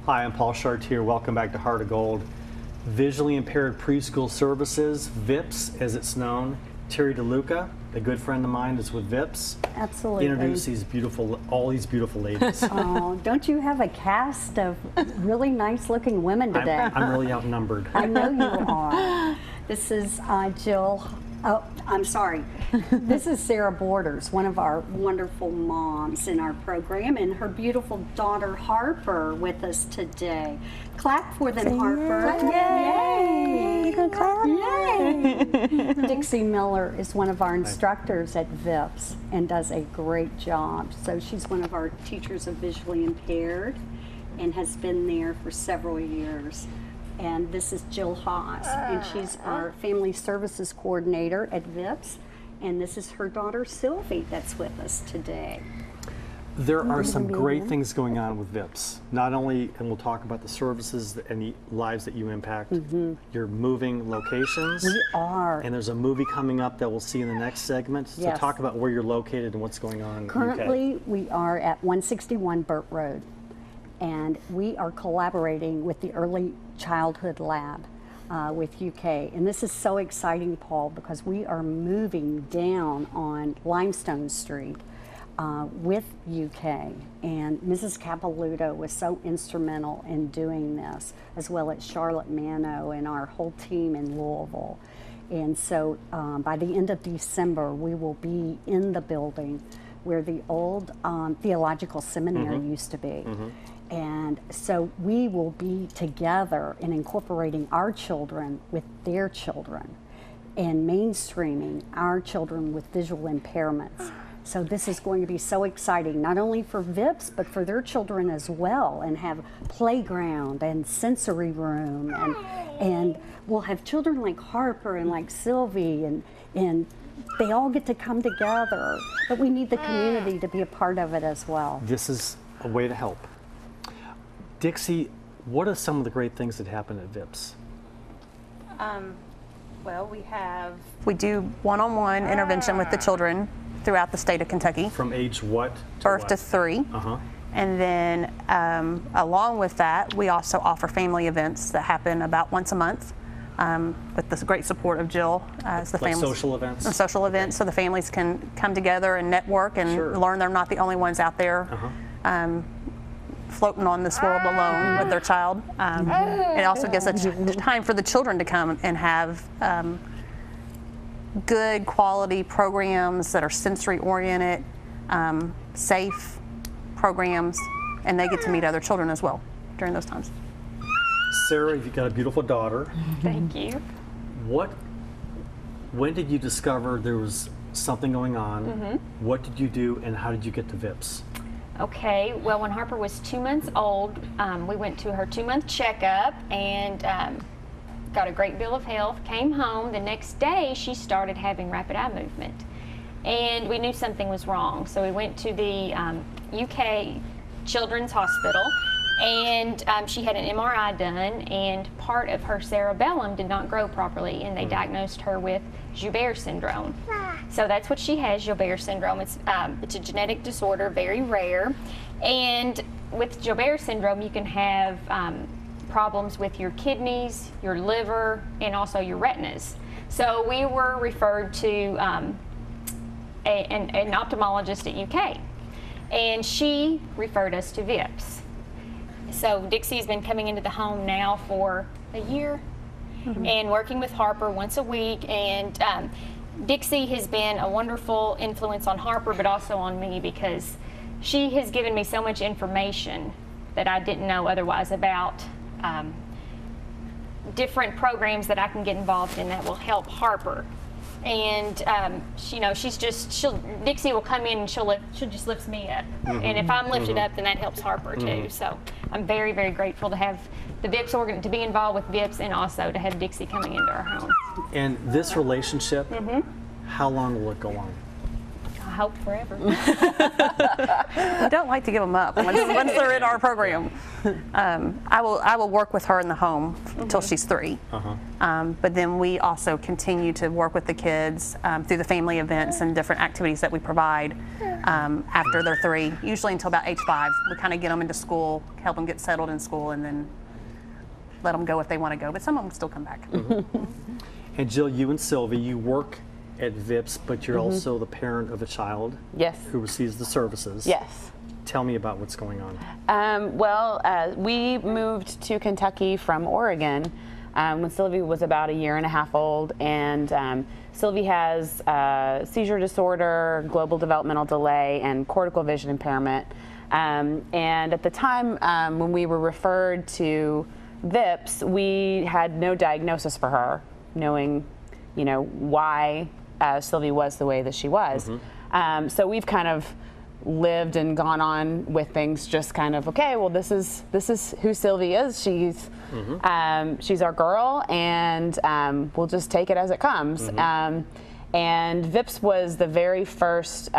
Hi, I'm Paul Chartier. Welcome back to Heart of Gold. Visually Impaired Preschool Services, VIPS as it's known. Terry DeLuca, a good friend of mine, is with VIPS. Absolutely. Introduce these all these beautiful ladies. Oh, don't you have a cast of really nice looking women today? I'm really outnumbered. I know you are. This is Jill. Oh, I'm sorry. This is Sarah Borders, one of our wonderful moms in our program, and her beautiful daughter Harper with us today. Clap for them, Harper. Yay! Yay! Dixie Miller is one of our instructors at VIPS and does a great job. So she's one of our teachers of visually impaired and has been there for several years. And this is Jill Haas, and she's our Family Services Coordinator at VIPS. And this is her daughter Sylvie that's with us today. There are some great things going on with VIPS. Not only, and we'll talk about the services and the lives that you impact, you're moving locations. We are. And there's a movie coming up that we'll see in the next segment. So Yes. talk about where you're located and what's going on in the UK. Currently, we are at 161 Burt Road, and we are collaborating with the Early Childhood Lab with UK. And this is so exciting, Paul, because we are moving down on Limestone Street with UK. And Mrs. Capilouto was so instrumental in doing this, as well as Charlotte Mano and our whole team in Louisville. And so by the end of December, we will be in the building where the old theological seminary used to be. And so we will be together in incorporating our children with their children and mainstreaming our children with visual impairments. So this is going to be so exciting, not only for VIPS, but for their children as well, and have playground and sensory room. And we'll have children like Harper and like Sylvie, and they all get to come together. But we need the community to be a part of it as well. This is a way to help. Dixie, what are some of the great things that happen at VIPS? Well, we do one-on-one intervention with the children throughout the state of Kentucky. From age what? Birth to 3. And then along with that, we also offer family events that happen about once a month with the great support of Jill. As the Like families, social events? Social events, so the families can come together and network and learn they're not the only ones out there floating on this world alone with their child. It also gives a time for the children to come and have good quality programs that are sensory oriented, safe programs, and they get to meet other children as well during those times. Sarah, you've got a beautiful daughter. Thank you. When did you discover there was something going on? What did you do, and how did you get to VIPS? Okay, well, when Harper was 2 months old, we went to her 2-month checkup and got a great bill of health, came home. The next day, she started having rapid eye movement. And we knew something was wrong. So we went to the UK Children's Hospital, and she had an MRI done, and part of her cerebellum did not grow properly, and they diagnosed her with Joubert syndrome. So that's what she has, Joubert syndrome. It's a genetic disorder, very rare. And with Joubert syndrome, you can have problems with your kidneys, your liver, and also your retinas. So we were referred to an ophthalmologist at UK, and she referred us to VIPS. So Dixie's been coming into the home now for a year and working with Harper once a week, and Dixie has been a wonderful influence on Harper, but also on me, because she has given me so much information that I didn't know otherwise about different programs that I can get involved in that will help Harper. And Dixie will come in and she'll just lift me up. And if I'm lifted up, then that helps Harper too. So I'm very, very grateful to have the VIPS organ, to be involved with VIPS, and also to have Dixie coming into our home. And this relationship, how long will it go on? hope forever. We don't like to give them up once they're in our program. I will work with her in the home until she's 3. But then we also continue to work with the kids through the family events and different activities that we provide after they're 3, usually until about age 5. We kind of get them into school, help them get settled in school, and then let them go if they want to go. But some of them still come back. And Jill, you and Sylvie, you work at VIPS, but you're also the parent of a child Yes. who receives the services. Yes. Tell me about what's going on. We moved to Kentucky from Oregon when Sylvie was about 1.5 years old, and Sylvie has seizure disorder, global developmental delay, and cortical vision impairment. And at the time when we were referred to VIPS, we had no diagnosis for her, knowing, why Sylvie was the way that she was. So we've kind of lived and gone on with things, just kind of, okay, well, this is who Sylvie is. She's our girl, and we'll just take it as it comes. And VIPS was the very first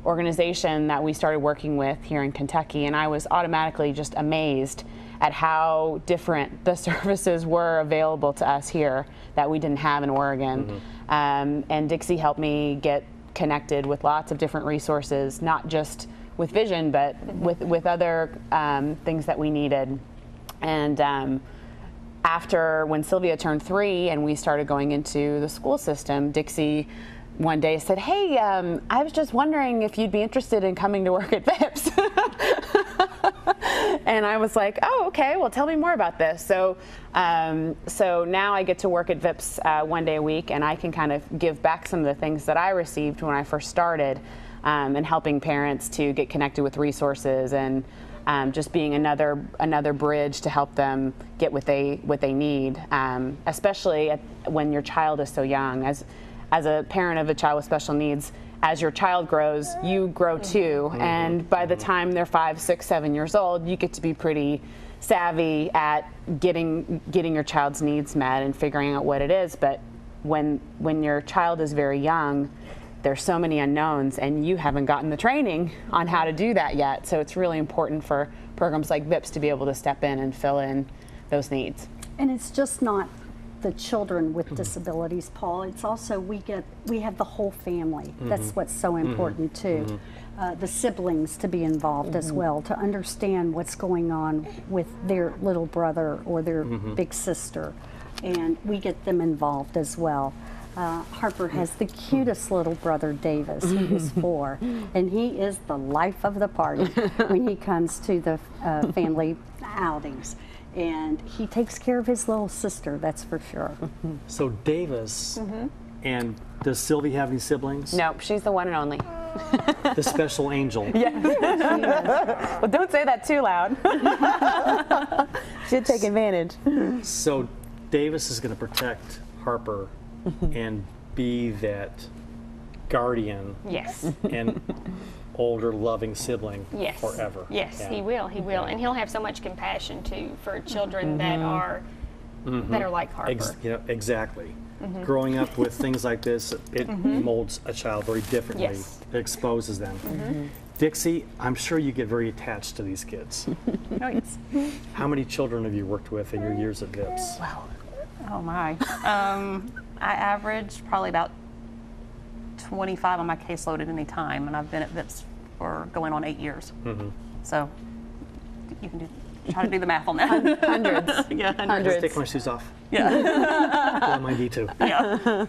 organization that we started working with here in Kentucky, and I was automatically just amazed at how different the services were available to us here that we didn't have in Oregon. And Dixie helped me get connected with lots of different resources, not just with vision, but with other things that we needed. And after, when Sylvia turned 3 and we started going into the school system, Dixie one day said, hey, I was just wondering if you'd be interested in coming to work at VIPS. And I was like, oh, okay, well, tell me more about this. So now I get to work at VIPS 1 day a week, and I can kind of give back some of the things that I received when I first started, and helping parents to get connected with resources, and just being another bridge to help them get what they need, especially when your child is so young. As a parent of a child with special needs, as your child grows, you grow too. And by the time they're 5, 6, 7 years old, you get to be pretty savvy at getting your child's needs met and figuring out what it is. But when your child is very young, there's so many unknowns, and you haven't gotten the training on how to do that yet. So it's really important for programs like VIPS to be able to step in and fill in those needs. And it's just not the children with disabilities, Paul. It's also we have the whole family. That's what's so important too. The siblings to be involved as well, to understand what's going on with their little brother or their big sister, and we get them involved as well. Harper has the cutest little brother, Davis, who is 4, and he is the life of the party when he comes to the family outings. And he takes care of his little sister, that's for sure. So Davis, and does Sylvie have any siblings? Nope, she's the one and only. The special angel. Yeah. Well, don't say that too loud. She'd take advantage. So Davis is going to protect Harper and be that guardian Yes. and older, loving sibling Yes. forever. Yes, Yeah. he will. He will, and he'll have so much compassion too for children that are like Harper. Exactly. Growing up with things like this, it molds a child very differently. Yes. It exposes them. Dixie, I'm sure you get very attached to these kids. Oh, yes. How many children have you worked with in your years at VIPS? Oh my. I average probably about 25 on my caseload at any time, and I've been at VIPS for going on 8 years. So you can try to do the math on that. Hundreds. Yeah, Just take my shoes off. Yeah. Well, my D too. Yeah.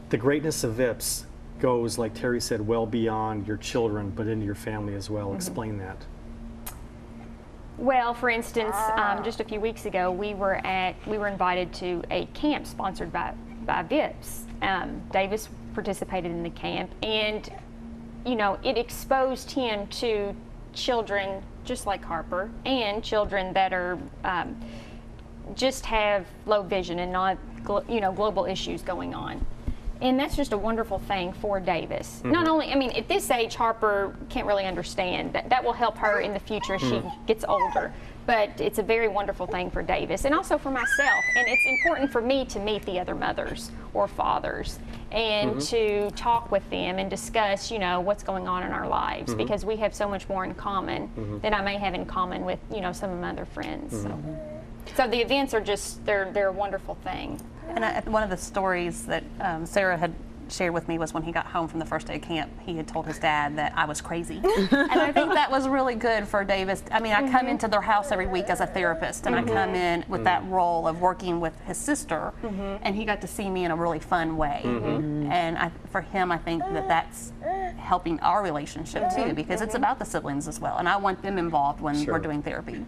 The greatness of VIPS goes, like Terry said, well beyond your children, but into your family as well. Explain that. Well, for instance, just a few weeks ago, we were invited to a camp sponsored by VIPS. Davis participated in the camp, and it exposed him to children just like Harper, and children that are just have low vision and not global issues going on. And that's just a wonderful thing for Davis. Not only, at this age, Harper can't really understand. That will help her in the future as she gets older. But it's a very wonderful thing for Davis and also for myself. And it's important for me to meet the other mothers or fathers and to talk with them and discuss, you know, what's going on in our lives because we have so much more in common than I may have in common with, you know, some of my other friends. So the events are just, they're a wonderful thing. And one of the stories that Sarah had shared with me was when he got home from the first day of camp, he had told his dad that I was crazy. And I think that was really good for Davis. I mean, I come into their house every week as a therapist, and I come in with that role of working with his sister, and he got to see me in a really fun way. And for him, I think that that's helping our relationship too, because it's about the siblings as well, and I want them involved when we're doing therapy.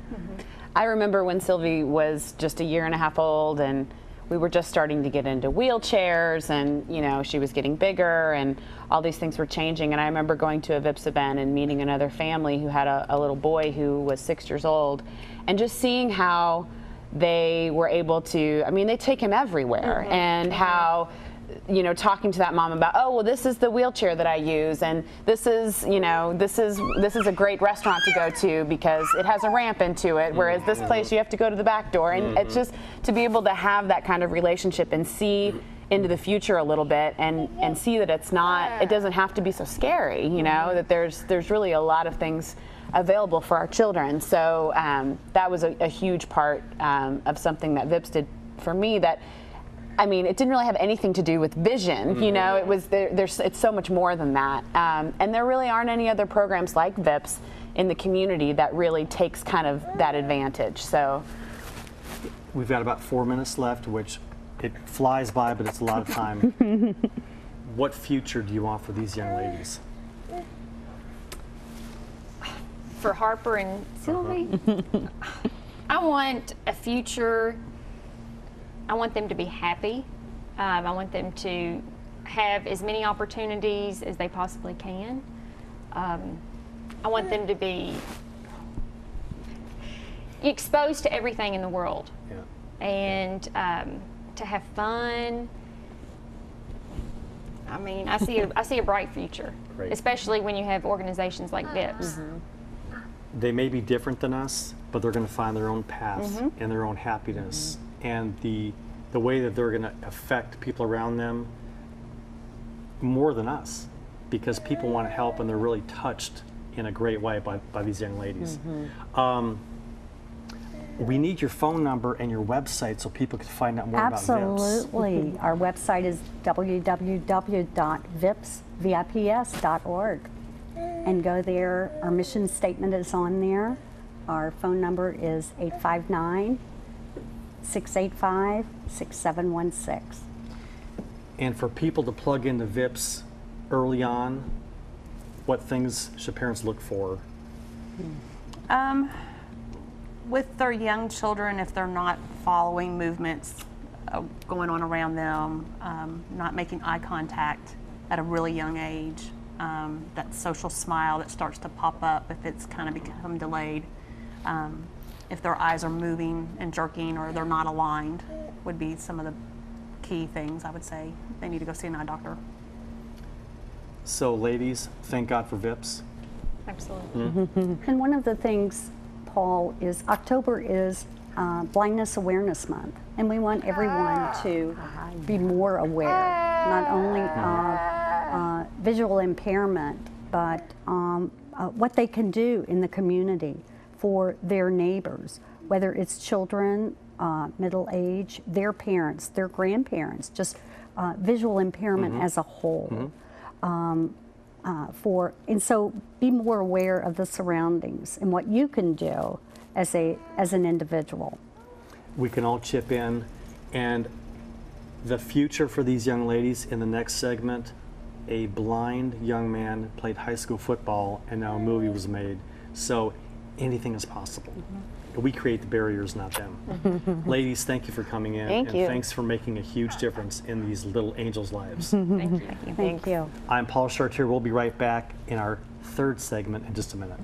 I remember when Sylvie was just a year and a half old, and we were just starting to get into wheelchairs, and you know, she was getting bigger and all these things were changing. And I remember going to a VIPS event and meeting another family who had a little boy who was 6 years old, and just seeing how they were able to, I mean, they take him everywhere, and how, you know, talking to that mom about, oh, well, this is the wheelchair that I use, and this is, you know, this is a great restaurant to go to because it has a ramp into it, whereas this place you have to go to the back door. And it's just to be able to have that kind of relationship and see into the future a little bit, and see that it's not, it doesn't have to be so scary, you know, that there's really a lot of things available for our children. So that was a huge part of something that VIPS did for me. That, I mean, it didn't really have anything to do with vision, you know, it was, it's so much more than that. And there really aren't any other programs like VIPS in the community that really takes kind of that advantage. So We've got about 4 minutes left, which it flies by, but it's a lot of time. What future do you want for these young ladies? For Harper and Sylvie, I want a future. I want them to be happy. I want them to have as many opportunities as they possibly can. I want them to be exposed to everything in the world, and to have fun. I mean, I see a bright future, especially when you have organizations like VIPS. They may be different than us, but they're going to find their own path and their own happiness. And the way that they're going to affect people around them more than us, because people want to help and they're really touched in a great way by these young ladies. We need your phone number and your website so people can find out more about VIPS. Absolutely. Our website is www.vips.org. And go there. Our mission statement is on there. Our phone number is 859-685-6716. And for people to plug into VIPS early on, what things should parents look for? With their young children, if they're not following movements going on around them, not making eye contact at a really young age, that social smile that starts to pop up if it's kind of become delayed, if their eyes are moving and jerking or they're not aligned, would be some of the key things I would say they need to go see an eye doctor. So ladies, thank God for VIPS. Absolutely. And one of the things, Paul, is October is Blindness Awareness Month, and we want everyone to be more aware, not only of visual impairment, but what they can do in the community for their neighbors, whether it's children, middle age, their parents, their grandparents, just visual impairment as a whole. And so be more aware of the surroundings and what you can do as an individual. We can all chip in, and the future for these young ladies in the next segment, a blind young man played high school football and now a movie was made. So anything is possible. We create the barriers, not them. Ladies, thank you for coming in. Thank you. Thanks for making a huge difference in these little angels' lives. Thank you. Thank you. I'm Paul Chartier. We'll be right back in our third segment in just a minute.